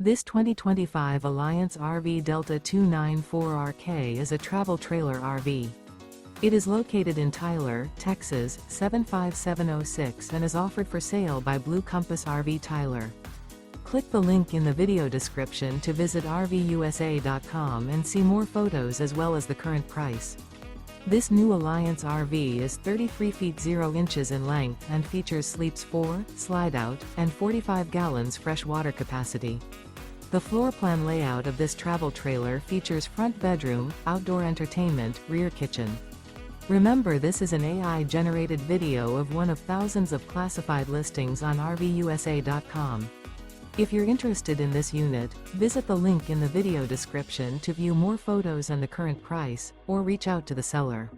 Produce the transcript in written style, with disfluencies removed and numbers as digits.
This 2025 Alliance RV Delta 294RK is a travel trailer RV. It is located in Tyler, Texas 75706 and is offered for sale by Blue Compass RV Tyler. Click the link in the video description to visit RVUSA.com and see more photos as well as the current price. This new Alliance RV is 33 feet 0 inches in length and features sleeps 4, slide-out, and 45 gallons fresh water capacity. The floor plan layout of this travel trailer features front bedroom, outdoor entertainment, rear kitchen. Remember, this is an AI-generated video of one of thousands of classified listings on RVUSA.com. If you're interested in this unit, visit the link in the video description to view more photos and the current price, or reach out to the seller.